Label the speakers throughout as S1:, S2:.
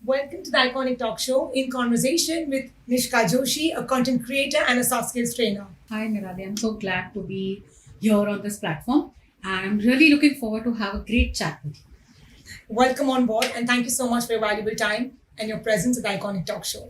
S1: Welcome to the Iconic Talk Show in conversation with Nishika Joshi, a content creator and a soft skills trainer.
S2: Hi Niraalee, I'm so glad to be here on this platform and I'm really looking forward to have a great chat with you.
S1: Welcome on board and thank you so much for your valuable time and your presence at the Iconic Talk Show.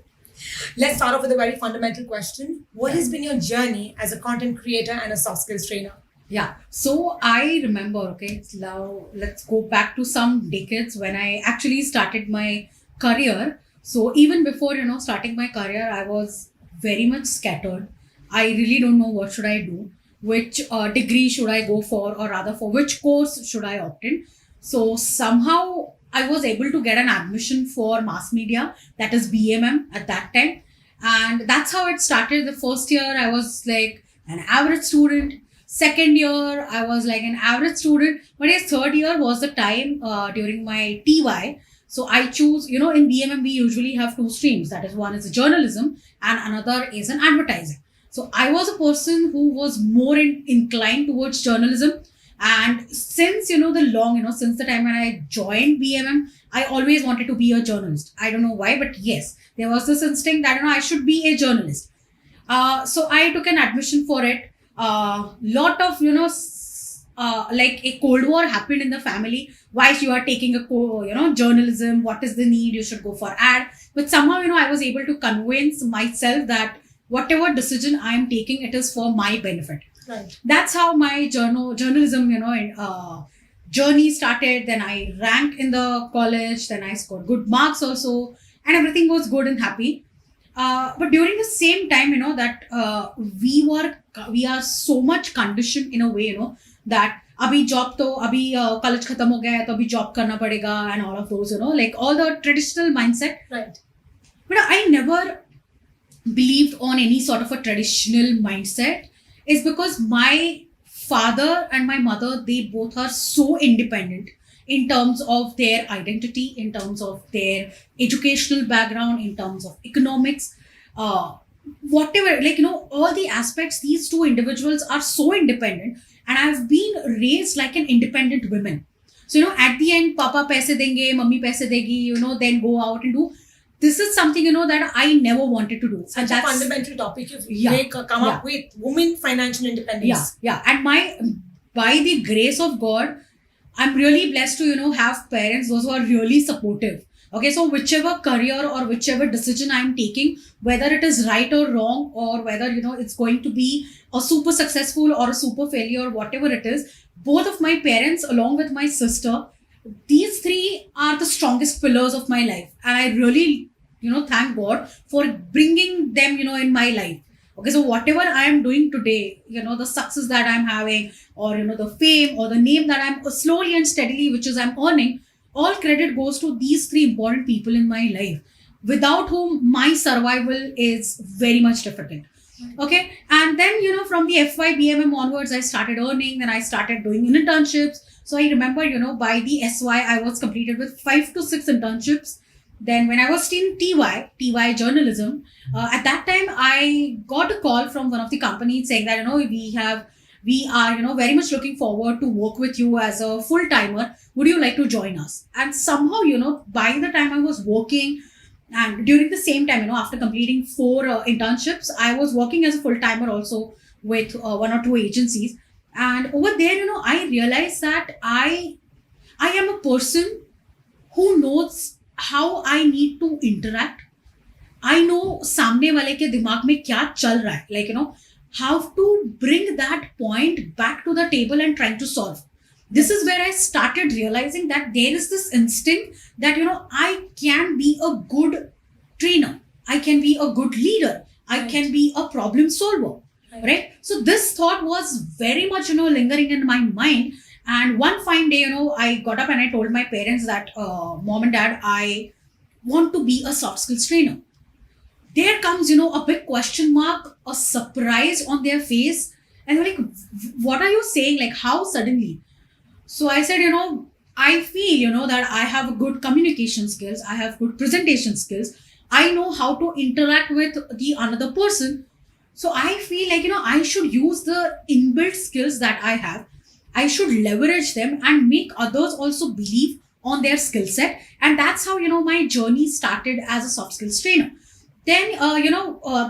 S1: Let's start off with a very fundamental question. What has been your journey as a content creator and a soft skills trainer?
S2: Yeah, so I remember, now let's go back to some decades when I actually started my career. So even before, starting my career, I was very much scattered. I really don't know what should I do, which degree should I go for, or rather for which course should I opt in. So somehow I was able to get an admission for mass media, that is BMM at that time. And that's how it started. The first year I was like an average student. Second year I was like an average student. But yes, third year was the time during my TY. So I choose, in BMM we usually have two streams. That is, one is journalism and another is an advertising. So I was a person who was more inclined towards journalism. And since, since the time when I joined BMM, I always wanted to be a journalist. I don't know why, but yes, there was this instinct that, I should be a journalist. So I took an admission for it. Lot of, like a Cold War happened in the family. Why you are taking a, journalism? What is the need? You should go for ad. But somehow, I was able to convince myself that whatever decision I am taking, it is for my benefit.
S1: Right.
S2: That's how my journalism, journey started. Then I ranked in the college. Then I scored good marks also. And everything was good and happy. But during the same time, that we are so much conditioned in a way, that abhi job to abhi college khatam ho gaya hai, to abhi job karna padega and all of those, like all the traditional mindset.
S1: Right.
S2: But I never believed on any sort of a traditional mindset. Is because my father and my mother, they both are so independent in terms of their identity, in terms of their educational background, in terms of economics, whatever, all the aspects, these two individuals are so independent, and I've been raised like an independent woman. So, at the end, papa paise denge, mummy paise degi, then go out and do. This is something, that I never wanted to do.
S1: Such a fundamental topic you've come up with, women financial independence.
S2: Yeah. And by the grace of God, I'm really blessed to, have parents, those who are really supportive. Okay, so whichever career or whichever decision I'm taking, whether it is right or wrong, or whether, it's going to be a super successful or a super failure, whatever it is, both of my parents, along with my sister, these three are the strongest pillars of my life. And I really, thank God for bringing them, in my life. Okay, so whatever I am doing today, the success that I'm having, or, the fame or the name that I'm slowly and steadily, which is I'm earning, all credit goes to these three important people in my life, without whom my survival is very much difficult. Okay, and then, from the FY BMM onwards, I started earning, then I started doing internships. So I remember, by the SY, I was completed with 5 to 6 internships. Then when I was in TY journalism, at that time, I got a call from one of the companies saying that, we are, very much looking forward to work with you as a full-timer. Would you like to join us? And somehow, by the time I was working, and during the same time, after completing 4 internships, I was working as a full-timer also with 1 or 2 agencies. And over there, I realized that I am a person who knows how I need to interact. I know सामने वाले के दिमाग में क्या चल रहा है, like, how to bring that point back to the table and trying to solve. This is where I started realizing that there is this instinct that, I can be a good trainer. I can be a good leader. I can be a problem solver. Right? So this thought was very much, lingering in my mind. And one fine day, I got up and I told my parents that, Mom and Dad, I want to be a soft skills trainer. There comes, a big question mark, a surprise on their face. And they're like, what are you saying? Like, how suddenly? So I said, I feel, that I have good communication skills. I have good presentation skills. I know how to interact with the another person. So I feel like, I should use the inbuilt skills that I have. I should leverage them and make others also believe on their skill set. And that's how, my journey started as a soft skills trainer. Then,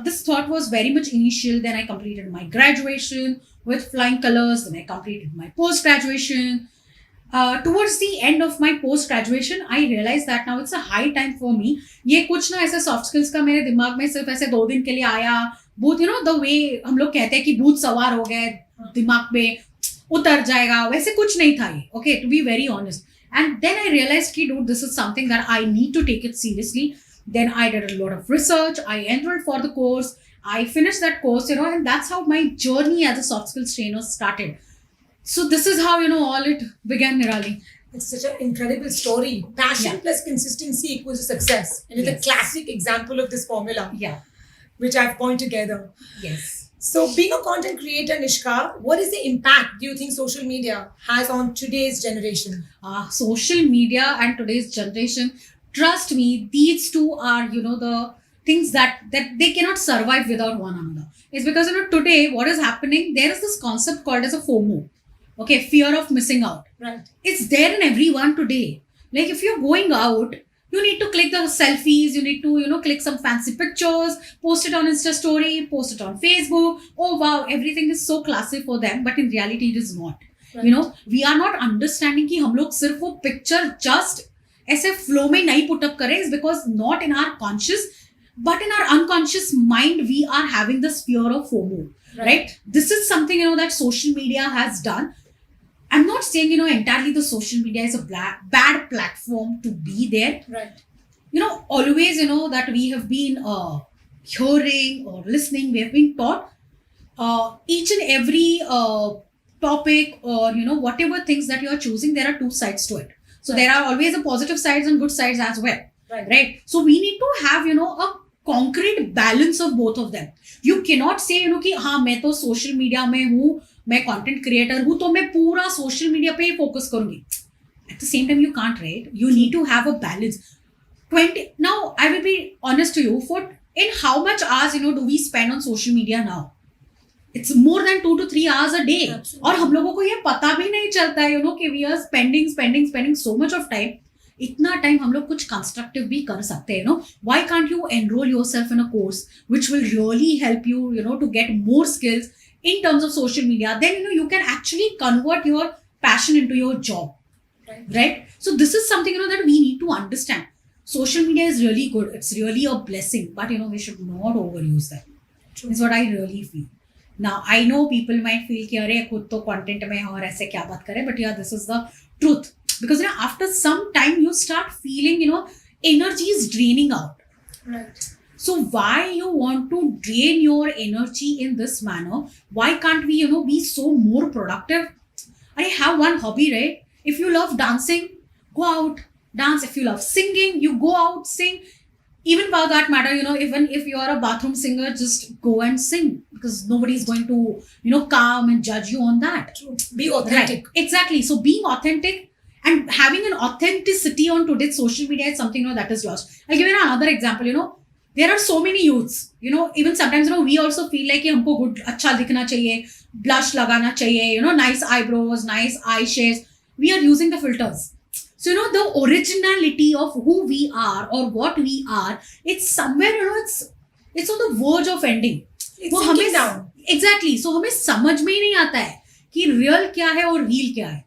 S2: this thought was very much initial. Then I completed my graduation with flying colors. Then I completed my post-graduation. Towards the end of my post-graduation, I realized that now it's a high time for me. ये कुछ ना ऐसे soft skills का मेरे दिमाग में सिर्फ ऐसे 2 दिन के लिए आया. भूत, the way हम लोग कहते हैं कि भूत सवार हो गए दिमाग में, उतर जाएगा, वैसे कुछ नहीं था ये. Okay, to be very honest. And then I realized कि dude, this is something that I need to take it seriously. Then I did a lot of research. I enrolled for the course. I finished that course, and that's how my journey as a soft skills trainer started. So this is how, all it began, Niraalee.
S1: It's such an incredible story. Passion plus consistency equals success. And it's a classic example of this formula.
S2: Yeah.
S1: Which I've coined together.
S2: Yes.
S1: So being a content creator, Nishika, what is the impact do you think social media has on today's generation?
S2: Social media and today's generation, trust me, these two are, the things that they cannot survive without one another. It's because, today what is happening, there is this concept called as a FOMO. Okay, fear of missing out.
S1: Right.
S2: It's there in everyone today. Like if you're going out, you need to click the selfies, you need to, click some fancy pictures, post it on Insta story, post it on Facebook. Oh wow, everything is so classy for them, but in reality it is not. Right. We are not understanding कि हम लोग सिर्फ वो picture just ऐसे flow में नहीं put up करें, is because not in our conscious, but in our unconscious mind, we are having this fear of FOMO. Right? This is something, that social media has done. I'm not saying, entirely the social media is a bad platform to be there.
S1: Right.
S2: Always, that we have been hearing or listening, we have been taught each and every topic or, whatever things that you are choosing, there are two sides to it. So there are always the positive sides and good sides as well. Right? So we need to have, a concrete balance of both of them. You cannot say, कि हाँ मैं तो social media में हूँ, मैं content creator हूँ, तो मैं पूरा social media पे ही focus करूँगी. At the same time, you can't, right? You need to have a balance. Now, I will be honest to you, in how much hours, do we spend on social media now? It's more than 2 to 3 hours a day.
S1: Absolutely.
S2: और हम लोगों को ये पता भी नहीं चलता है, कि we are spending so much of time. इतना टाइम हम लोग कुछ कंस्ट्रक्टिव भी कर सकते हैं, why can't you enroll yourself in a course which will really help you, to get more skills in terms of social media? Then, you can actually convert your passion into your job, right? So this is something, that we need to understand. Social media is really good. It's really a blessing, but, we should not overuse that. True. Is what I really feel. Now, I know people might feel कि अरे खुद तो content में और ऐसे क्या बात करें, but yeah, this is the truth. Because after some time you start feeling, energy is draining out.
S1: Right.
S2: So why you want to drain your energy in this manner? Why can't we, be so more productive? I have one hobby, right? If you love dancing, go out, dance. If you love singing, you go out, sing. Even for that matter, even if you are a bathroom singer, just go and sing, because nobody is going to, come and judge you on that.
S1: True. Be authentic.
S2: Right. Exactly. So being authentic and having an authenticity on today's social media is something, that is lost. I'll give you another example, there are so many youths, even sometimes, we also feel like humko good, acha dikhna chahiye, blush lagana chahiye, nice eyebrows, nice eye shades. We are using the filters. So, the originality of who we are or what we are, it's somewhere, it's on the verge of ending.
S1: It's sinking down.
S2: Exactly. So, हमें समझ में ही नहीं आता है कि real क्या है और real क्या है.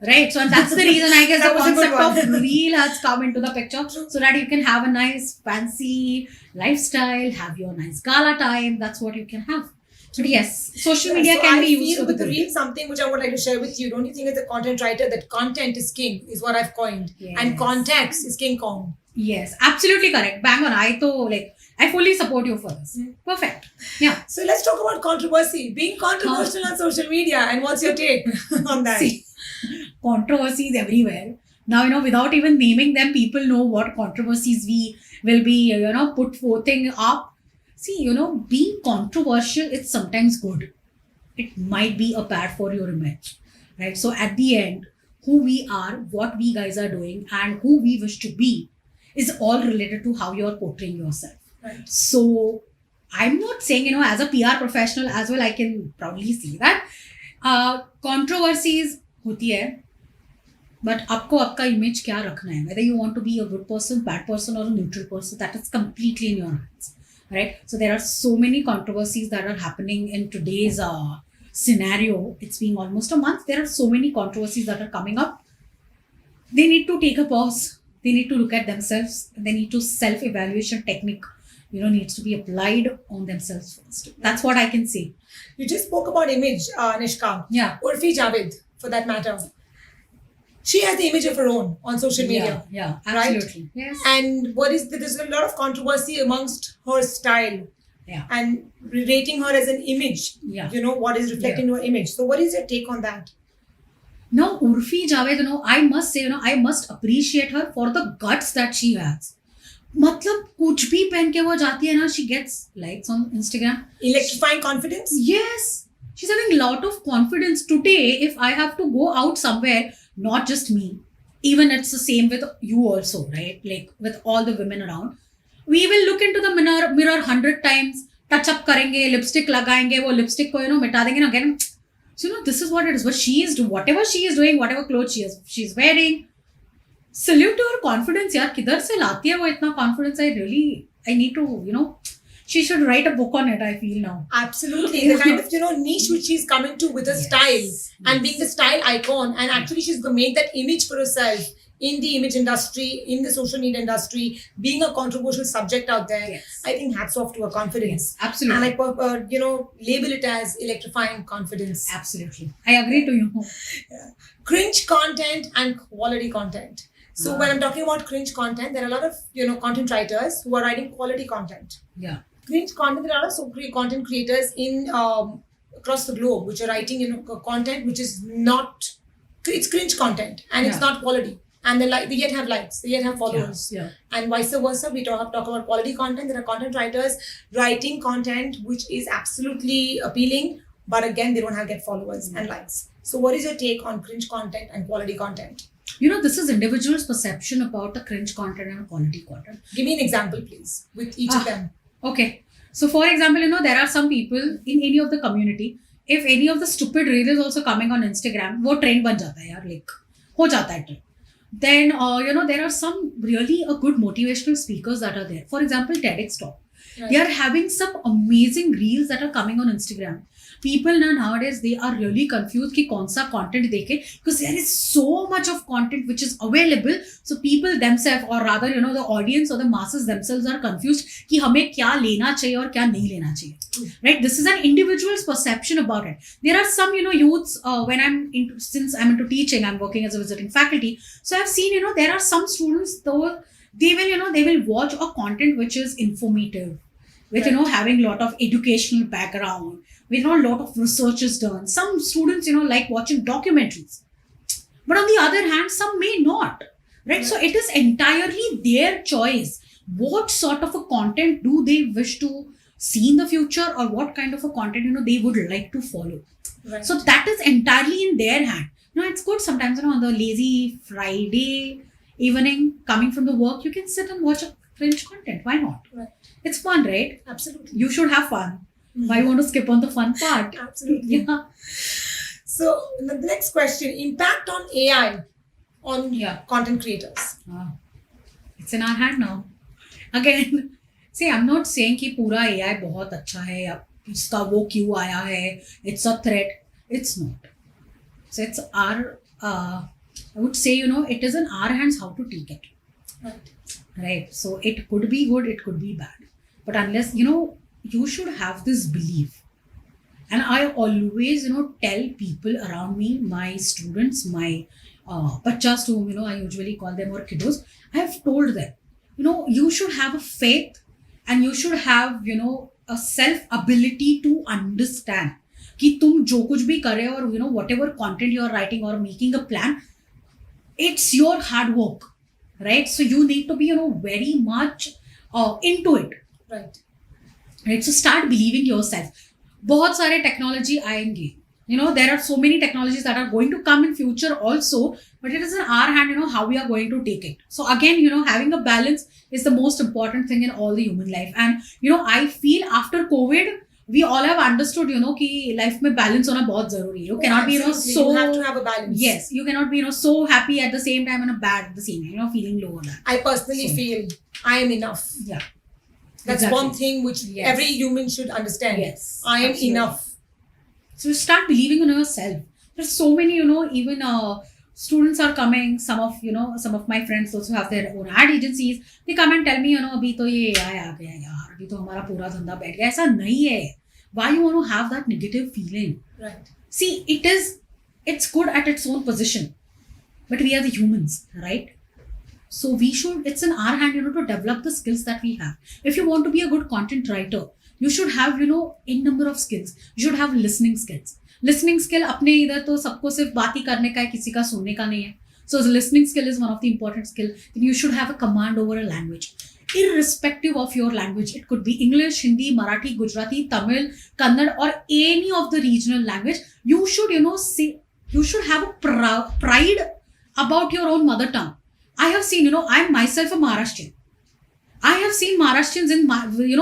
S2: Right. So, and that's the reason I guess the concept of real has come into the picture. So that you can have a nice fancy lifestyle, have your nice gala time. That's what you can have. But yes, social media can be used for
S1: with the real something which I would like to share with you. Don't you think as a content writer that content is king is what I've coined. Yes. And context is King Kong.
S2: Yes, absolutely correct. Bang on. I fully support you for this. Perfect. Yeah.
S1: So let's talk about controversy. Being controversial on social media, and what's your take on that?
S2: See, controversies everywhere. Now, without even naming them, people know what controversies we will be, put forthing up. See, being controversial, it's sometimes good. It might be a bad for your image, right? So at the end, who we are, what we guys are doing, and who we wish to be is all related to how you're portraying yourself.
S1: Right.
S2: So I'm not saying, as a PR professional as well, I can proudly see that controversies hoti hai. But आपको आपका image क्या रखना है? Whether you want to be a good person, bad person, or a neutral person, that is completely in your hands, right? So there are so many controversies that are happening in today's scenario. It's been almost a month. There are so many controversies that are coming up. They need to take a pause. They need to look at themselves. They need to self-evaluation technique, needs to be applied on themselves first. That's what I can say.
S1: You just spoke about image, Nishka.
S2: Yeah.
S1: Urfi Javed, for that matter. She has the image of her own on social media.
S2: Yeah, absolutely.
S1: Right?
S2: Yes.
S1: And there's a lot of controversy amongst her style.
S2: Yeah.
S1: And rating her as an image.
S2: Yeah.
S1: What is reflecting her image. So what is your take on that?
S2: Now, Urfi Javed, I must say, I must appreciate her for the guts that she has. मतलब कुछ भी पहन के वो जाती है ना, she gets likes on Instagram.
S1: Electrifying confidence?
S2: Yes. She's having a lot of confidence. Today, if I have to go out somewhere, not just me, even it's the same with you also, right? Like with all the women around, we will look into the mirror 100 times, touch up करेंगे, lipstick लगाएंगे, वो lipstick को मिटा देंगे ना again. So this is what it is. But she is whatever she is doing, whatever clothes she's wearing. Salute to her confidence, यार किधर से लाती है वो इतना confidence? I need to, she should write a book on it, I feel now.
S1: Absolutely. The kind of, niche which she's coming to with her style and being the style icon. And actually she's made that image for herself in the image industry, in the social media industry, being a controversial subject out there.
S2: Yes.
S1: I think hats off to her confidence.
S2: Yes, absolutely.
S1: And label it as electrifying confidence.
S2: Absolutely. I agree to you.
S1: Yeah. Cringe content and quality content. So when I'm talking about cringe content, there are a lot of, content writers who are writing quality content.
S2: Yeah.
S1: Cringe content, there are also content creators in across the globe which are writing, content which is not, it's cringe content and it's not quality. And they yet have likes, they yet have followers.
S2: Yeah.
S1: And vice versa, we talk about quality content. There are content writers writing content which is absolutely appealing, but again, they don't get followers and likes. So what is your take on cringe content and quality content?
S2: This is individual's perception about the cringe content and quality content.
S1: Give me an example, please, with each of them.
S2: Okay. So, for example, there are some people in any of the community, if any of the stupid reel is also coming on Instagram, वो trend बन जाता है यार, like, हो जाता है trend. Then, there are some really good motivational speakers that are there. For example, TEDx Talk. Right. They are having some amazing reels that are coming on Instagram. People nowadays, they are really confused कि कौन सा content देखे, because there is so much of content which is available. So people themselves, or rather, the audience or the masses themselves are confused कि हमें क्या लेना चाहिए और क्या नहीं लेना चाहिए. Right? This is an individual's perception about it. There are some, youths, since I'm into teaching, I'm working as a visiting faculty. So I've seen, there are some students, though, they will watch a content which is informative, with, having a lot of educational background, with, a lot of research is done. Some students, like watching documentaries. But on the other hand, some may not, right? So it is entirely their choice. What sort of a content do they wish to see in the future, or what kind of a content, they would like to follow. Right. So that is entirely in their hand. It's good sometimes, on the lazy Friday evening, coming from the work, you can sit and watch a cringe content. Why not? Right. It's fun, right?
S1: Absolutely.
S2: You should have fun. Mm-hmm. Why want to skip on the fun part?
S1: Absolutely. Yeah. So the next question, impact on AI on content creators.
S2: It's in our hand now. Again, see, I'm not saying कि पूरा AI बहुत अच्छा है या इसका वो क्यों आया है, it's a threat. It's not. So it's our, I would say, it is in our hands how to take it. Right. So it could be good, it could be bad. But unless, you should have this belief. And I always, tell people around me, my students, my bachas to whom, I usually call them, or kiddos, I have told them, you should have a faith and you should have, a self ability to understand कि तुम जो कुछ भी कर रहे हो और whatever content you are writing or making a plan, it's your hard work, right? So you need to be very much into it, right? So start believing yourself. बहुत सारे technology आएंगे, there are so many technologies that are going to come in future also, but it is in our hand, how we are going to take it. So again, having a balance is the most important thing in all the human life. And I feel after COVID, we all have understood, कि life में balance होना बहुत जरूरी है. You cannot be, so
S1: you have to have a balance.
S2: Yes, you cannot be, so happy at the same time and bad at the same time. Feeling low on that.
S1: I personally feel I am enough.
S2: Yeah.
S1: That's
S2: exactly.
S1: one thing which every human should understand.
S2: Yes.
S1: I am enough.
S2: So start believing in yourself. There's so many, even students are coming. Some of my friends also have their own ad agencies. They come and tell me, अभी तो ये आ गया यार, अभी तो हमारा पूरा धंधा बैठ गया. ऐसा नहीं है. Why you want to have that negative feeling?
S1: Right.
S2: See, it's good at its own position, but we are the humans, right? So it's in our hand, to develop the skills that we have. If you want to be a good content writer, you should have, in number of skills. You should have listening skills. Listening skill, अपने इधर तो सबको सिर्फ बात ही करने का है, किसी का सुनने का नहीं है. So listening skill is one of the important skill. Then you should have a command over a language. Irrespective of your language, it could be English, Hindi, Marathi, Gujarati, Tamil, Kannada, or any of the regional language. You should, you should have a pride about your own mother tongue. I have seen, I'm myself a Maharashtrian. I have seen Maharashtrians in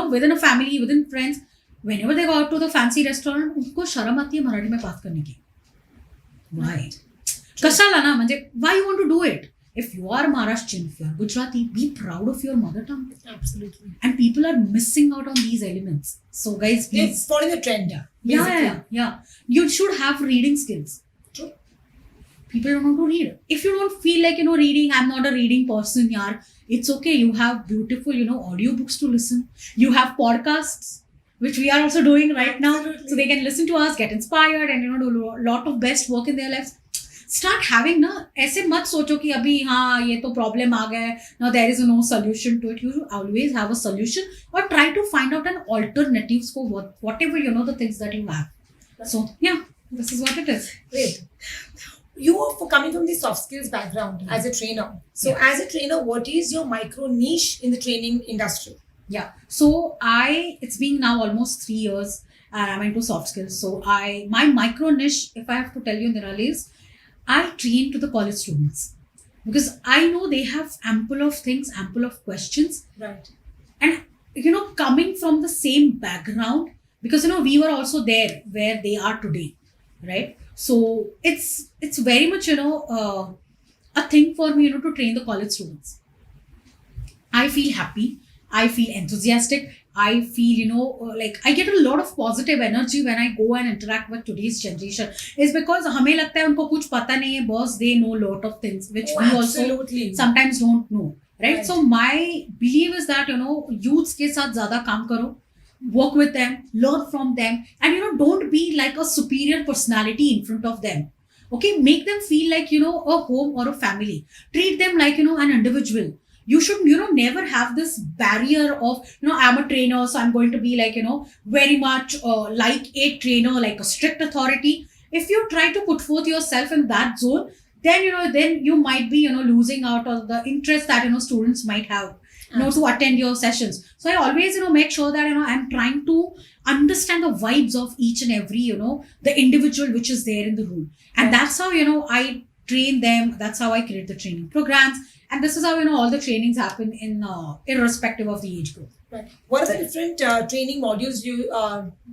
S2: within a family, within friends, whenever they go out to the fancy restaurant, उनको शर्म आती है मराठी में बात करने की. Why? कशाला ना, म्हणजे why you want to do it? If you are Maharashtrian, if you are Gujarati, be proud of your mother tongue.
S1: Absolutely.
S2: And people are missing out on these elements. So guys, please.
S1: It's following the trend.
S2: Yeah. You should have reading skills.
S1: True.
S2: People don't want to read. If you don't feel like, reading, I'm not a reading person, yaar. It's okay. You have beautiful, audiobooks to listen. You have podcasts, which we are also doing right now.
S1: Absolutely.
S2: So they can listen to us, get inspired, and, do a lot of best work in their lives. Start having ऐसे मत सोचो कि अभी हाँ ये तो problem आ गया है. Now there is no solution to it. You should always have a solution or try to find out an alternatives for whatever the things that you have. So yeah, this is what it is.
S1: Great. You are coming from the soft skills background as a trainer. So as a trainer, what is your micro niche in the training industry?
S2: Yeah. So it's been now almost 3 years and I'm into soft skills. So my micro niche, if I have to tell you, Niraalee, is I train to the college students because I know they have ample of things, ample of questions.
S1: Right.
S2: And, coming from the same background, because, we were also there where they are today, right? So it's very much, a thing for me, to train the college students. I feel happy. I feel enthusiastic. I feel, like I get a lot of positive energy when I go and interact with today's generation. It's because हमें लगता है उनको कुछ पता नहीं है, boss, they know a lot of things which we also sometimes don't know, right? So my belief is that, youths के साथ ज़्यादा काम करो, work with them, learn from them, and don't be like a superior personality in front of them. Okay, make them feel like, a home or a family. Treat them like, an individual. You should, never have this barrier of, I'm a trainer, so I'm going to be like, very much like a trainer, like a strict authority. If you try to put forth yourself in that zone, then, then you might be, losing out on the interest that, students might have, to attend your sessions. So I always, make sure that, I'm trying to understand the vibes of each and every, the individual which is there in the room. And that's how, I train them. That's how I create the training programs. And this is how, all the trainings happen in irrespective of the age group.
S1: Right. What are the different training modules you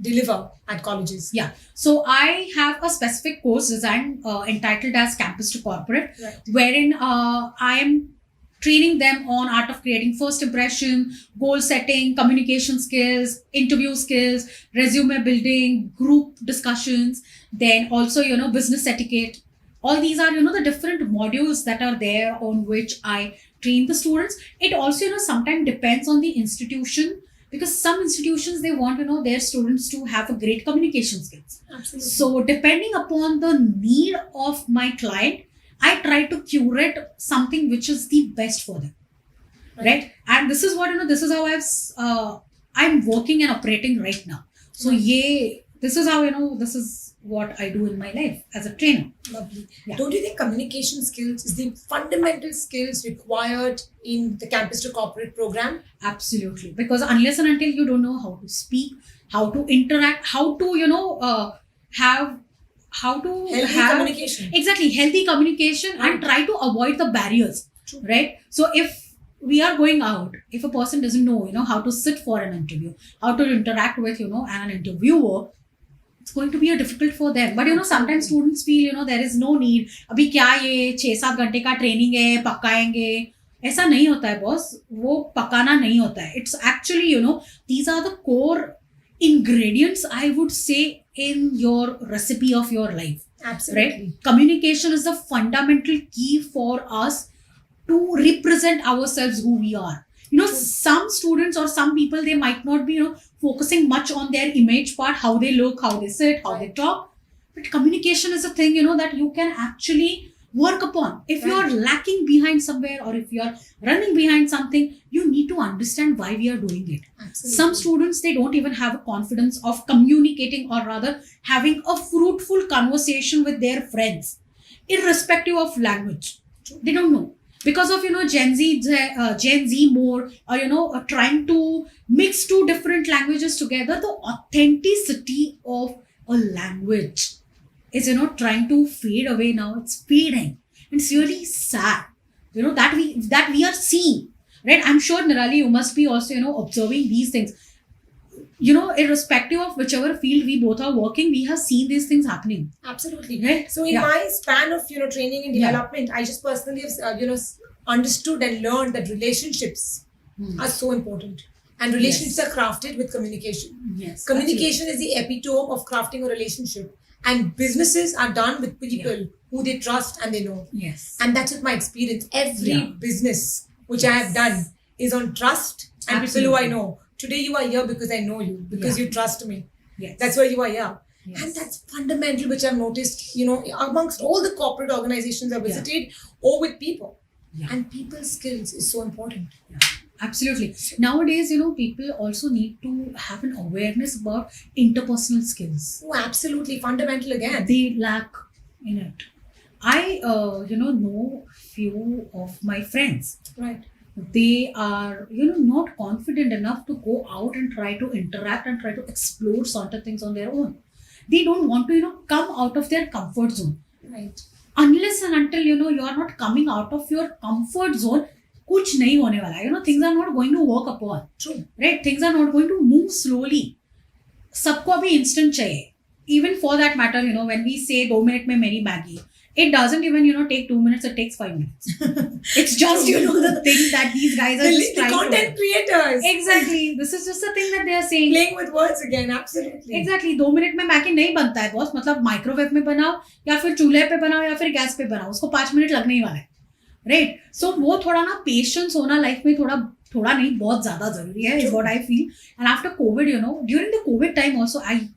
S1: deliver at colleges?
S2: Yeah. So I have a specific course designed entitled as Campus to Corporate, wherein I am training them on art of creating first impression, goal setting, communication skills, interview skills, resume building, group discussions, then also, business etiquette. All these are, the different modules that are there on which I train the students. It also, sometimes depends on the institution because some institutions, they want, their students to have a great communication skills.
S1: Absolutely.
S2: So depending upon the need of my client, I try to curate something which is the best for them. Right? And this is what, this is how I'm working and operating right now. So this is how, this is what I do in my life as a trainer.
S1: Lovely.
S2: Yeah.
S1: Don't you think communication skills is the fundamental skills required in the Campus to Corporate program?
S2: Absolutely. Because unless and until you don't know how to speak, how to interact, how to, have
S1: communication.
S2: Exactly. Healthy communication and try to avoid the barriers.
S1: True.
S2: Right? So if we are going out, if a person doesn't know, how to sit for an interview, how to interact with, an interviewer, it's going to be a difficult for them. But sometimes students feel there is no need. अभी क्या ये 6-7 घंटे का training है, पकाएंगे, ऐसा नहीं होता है बॉस. वो पकाना नहीं होता है. It's actually these are the core ingredients, I would say, in your recipe of your life.
S1: Absolutely.
S2: Right? Communication is the fundamental key for us to represent ourselves who we are. Some students or some people, they might not be focusing much on their image part, how they look, how they sit, how they talk. But communication is a thing that you can actually work upon. If you are lacking behind somewhere, or if you are running behind something, you need to understand why we are doing it.
S1: Absolutely.
S2: Some students, they don't even have a confidence of communicating, or rather having a fruitful conversation with their friends, irrespective of language. They don't know. Because of Gen Z more, or trying to mix two different languages together, the authenticity of a language is trying to fade away now. It's fading. It's really sad. That we are seeing, right? I'm sure, Niraalee, you must be also observing these things. Irrespective of whichever field we both are working, we have seen these things happening.
S1: Absolutely.
S2: Right?
S1: So in my span of training and development, I just personally have understood and learned that relationships are so important, and relationships are crafted with communication.
S2: Yes.
S1: Communication is the epitome of crafting a relationship, and businesses are done with people who they trust and they know.
S2: Yes.
S1: And that's with my experience. Every business which I have done is on trust and people who I know. Today you are here because I know you, because you trust me.
S2: Yes.
S1: That's why you are here.
S2: Yes.
S1: And that's fundamental, which I've noticed, amongst all the corporate organizations I've visited or with people.
S2: Yeah.
S1: And people skills is so important.
S2: Yeah. Absolutely. Nowadays, people also need to have an awareness about interpersonal skills.
S1: Oh, absolutely. Fundamental again.
S2: They lack in it. I, know few of my friends.
S1: Right.
S2: They are not confident enough to go out and try to interact and try to explore certain things on their own. They don't want to come out of their comfort zone.
S1: Right.
S2: Unless and until you are not coming out of your comfort zone, kuch nahi hone wala. Things are not going to work upon.
S1: True.
S2: Right? Things are not going to move slowly. Sabko abhi instant chahiye. Even for that matter, when we say 2 minute mein meri Maggi, it doesn't even take 2 minutes, it takes 5 minutes. It's just the thing that these guys are just
S1: The
S2: trying
S1: content
S2: to
S1: creators.
S2: Exactly. This is just the thing that they are saying.
S1: Playing with words again. Absolutely.
S2: Exactly. 2 minute में Maggi नहीं बनता है boss. मतलब microwave में बनाओ, या फिर चूल्हे पे बनाओ, या फिर गैस पे बनाओ, उसको 5 मिनट लगने ही वाला है. राइट. सो वो थोड़ा ना पेशेंस होना लाइफ में थोड़ा नहीं, बहुत ज्यादा जरूरी है, is what I feel. And after COVID, during the COVID time also, I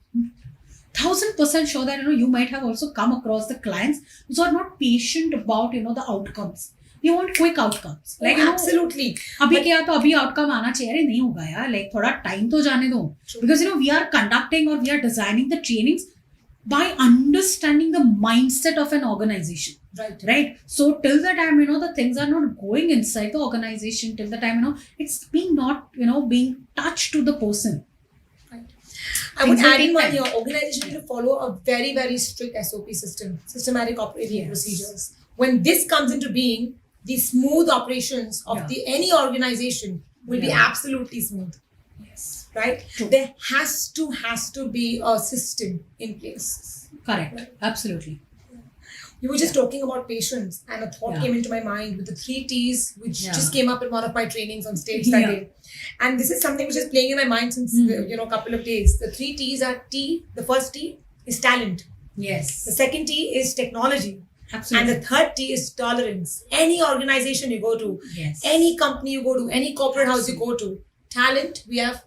S2: 1000% sure that you might have also come across the clients who are not patient about the outcomes. They want quick outcomes. Like
S1: absolutely.
S2: अभी क्या तो अभी outcome आना चाहिए. अरे नहीं होगा यार. Like थोड़ा time तो जाने दो. Because we are conducting or we are designing the trainings by understanding the mindset of an organization. Right. So till the time the things are not going inside the organization, till the time it's being not being touched to the person.
S1: I would add in one here, organization to follow a very, very strict SOP system, systematic operating procedures. When this comes into being, the smooth operations of any organization will be absolutely smooth.
S2: Yes.
S1: Right?
S2: True.
S1: There has to be a system in place.
S2: Correct. Right? Absolutely.
S1: You were just talking about patience, and a thought came into my mind with the 3 T's, which just came up in one of my trainings on stage that day. And this is something which is playing in my mind since a couple of days. The 3 T's are T. The first T is talent.
S2: Yes.
S1: The second T is technology.
S2: Absolutely.
S1: And the third T is tolerance. Any organization you go to,
S2: yes,
S1: any company you go to, any corporate house you go to, talent, we have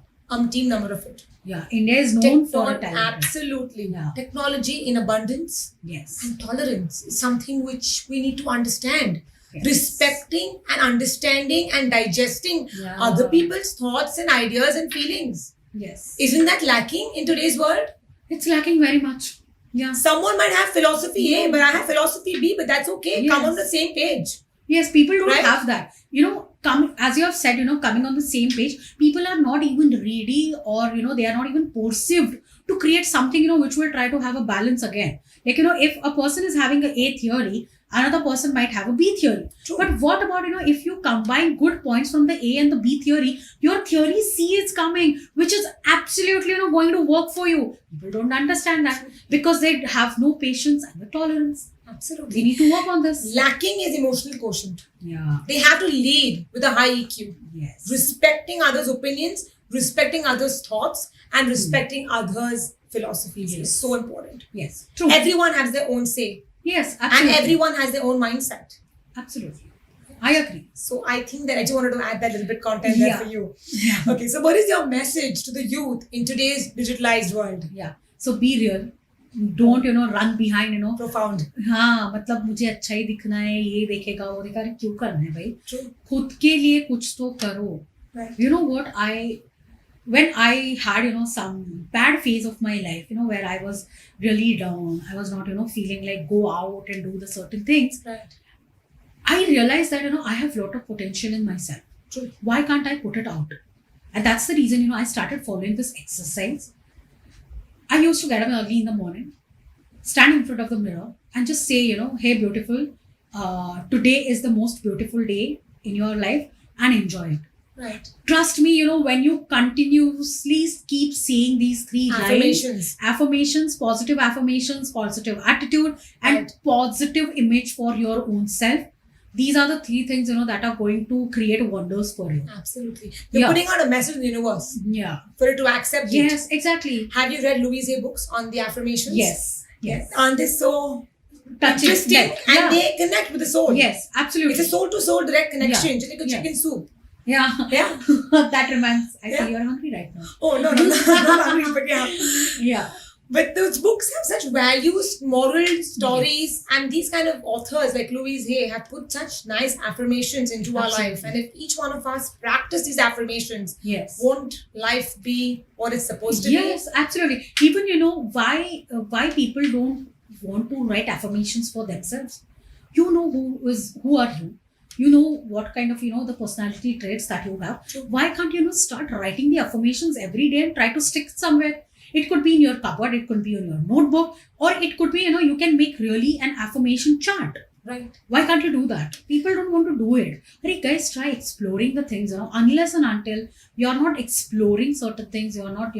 S1: team number of it.
S2: Yeah, India is known for talent.
S1: Absolutely. Yeah. Technology in abundance.
S2: Yes.
S1: And tolerance is something which we need to understand.
S2: Yes.
S1: Respecting and understanding and digesting other people's thoughts and ideas and feelings.
S2: Yes.
S1: Isn't that lacking in today's world?
S2: It's lacking very much. Yeah.
S1: Someone might have philosophy A, but I have philosophy B, but that's okay.
S2: Yes.
S1: Come on the same page.
S2: Yes, people don't have that. As you have said, coming on the same page, people are not even ready, or, they are not even perceived to create something, which will try to have a balance again. Like, if a person is having an A theory, Another person might have a B theory.
S1: True.
S2: But what about, if you combine good points from the A and the B theory, your theory C is coming, which is absolutely, going to work for you. People don't understand that because they have no patience and the tolerance.
S1: Absolutely.
S2: We need to work on this.
S1: Lacking is emotional quotient.
S2: Yeah.
S1: They have to lead with a high EQ.
S2: Yes.
S1: Respecting others' opinions, respecting others' thoughts, and respecting others' philosophies is so important.
S2: Yes. True.
S1: Everyone has their own say.
S2: Yes, absolutely.
S1: And everyone has their own mindset.
S2: Absolutely. I agree.
S1: So I think that I just wanted to add that little bit content there for you.
S2: Yeah.
S1: Okay, so what is your message to the youth in today's digitalized world?
S2: Yeah. So be real. Don't, run behind,
S1: Profound.
S2: हाँ मतलब मुझे अच्छा ही दिखना है ये देखेगा वो देखेगा अरे क्यों करना है भाई
S1: True.
S2: खुद के लिए कुछ तो करो.
S1: Right.
S2: You know what, when I had some bad phase of my life, where I was really down, I was not feeling like go out and do the certain things,
S1: Right.
S2: I realized that I have a lot of potential in myself.
S1: True.
S2: Why can't I put it out? And that's the reason I started following this exercise. I used to get up early in the morning, stand in front of the mirror and just say, hey beautiful, today is the most beautiful day in your life and enjoy it.
S1: Right.
S2: Trust me, when you continuously keep saying these three affirmations, positive attitude and positive image for your own self, these are the three things, that are going to create wonders for you.
S1: Absolutely. You're putting out a message in the universe.
S2: Yeah.
S1: For it to accept it.
S2: Yes, exactly.
S1: Have you read Louise Hay books on the affirmations?
S2: Yes.
S1: Aren't they so
S2: touching?
S1: interesting? And they connect with the soul.
S2: Yes, absolutely.
S1: It's a soul-to-soul direct connection.
S2: Yeah.
S1: Just like a chicken soup.
S2: Yeah.
S1: Yeah.
S2: That reminds. I see you're hungry right now.
S1: Oh, no, not hungry, but yeah.
S2: Yeah.
S1: But those books have such values, moral stories, and these kind of authors like Louise Hay have put such nice affirmations into our life. And if each one of us practice these affirmations, won't life be what it's supposed to be?
S2: Yes, absolutely. Even why people don't want to write affirmations for themselves. You know who are you. You know what kind of the personality traits that you have.
S1: True.
S2: Why can't start writing the affirmations every day and try to stick it somewhere? It could be in your cupboard, it could be in your notebook, or it could be, you can make really an affirmation chart.
S1: Right.
S2: Why can't you do that? People don't want to do it. Hey guys, try exploring the things, unless and until you're not exploring certain things, you're not,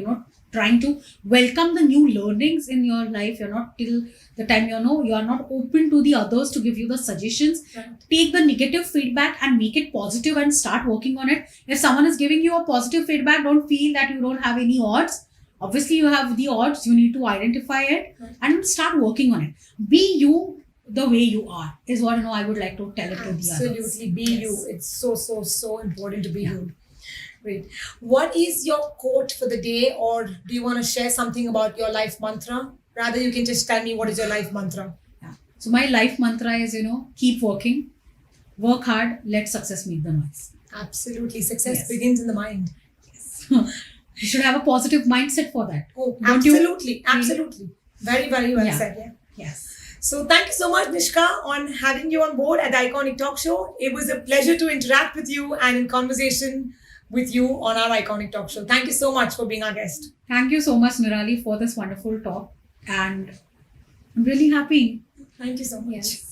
S2: trying to welcome the new learnings in your life, you're not till the time, you are not open to the others to give you the suggestions.
S1: Right.
S2: Take the negative feedback and make it positive and start working on it. If someone is giving you a positive feedback, don't feel that you don't have any odds. Obviously, you have the odds. You need to identify it and start working on it. Be you the way you are is what I would like to tell it to the others.
S1: Absolutely, be you. It's so important to be you. Great. What is your quote for the day, or do you want to share something about your life mantra? Rather, you can just tell me what is your life mantra.
S2: Yeah. So my life mantra is, keep working, work hard, let success make the noise.
S1: Absolutely. Success begins in the mind.
S2: Yes. You should have a positive mindset for that.
S1: Oh,
S2: Don't
S1: absolutely. Absolutely. Very, very well said. Yeah.
S2: Yes.
S1: So thank you so much, Nishika, on having you on board at the Iconic Talk Show. It was a pleasure to interact with you and in conversation with you on our Iconic Talk Show. Thank you so much for being our guest.
S2: Thank you so much, Niraalee, for this wonderful talk. And I'm really happy.
S1: Thank you so much.
S2: Yes.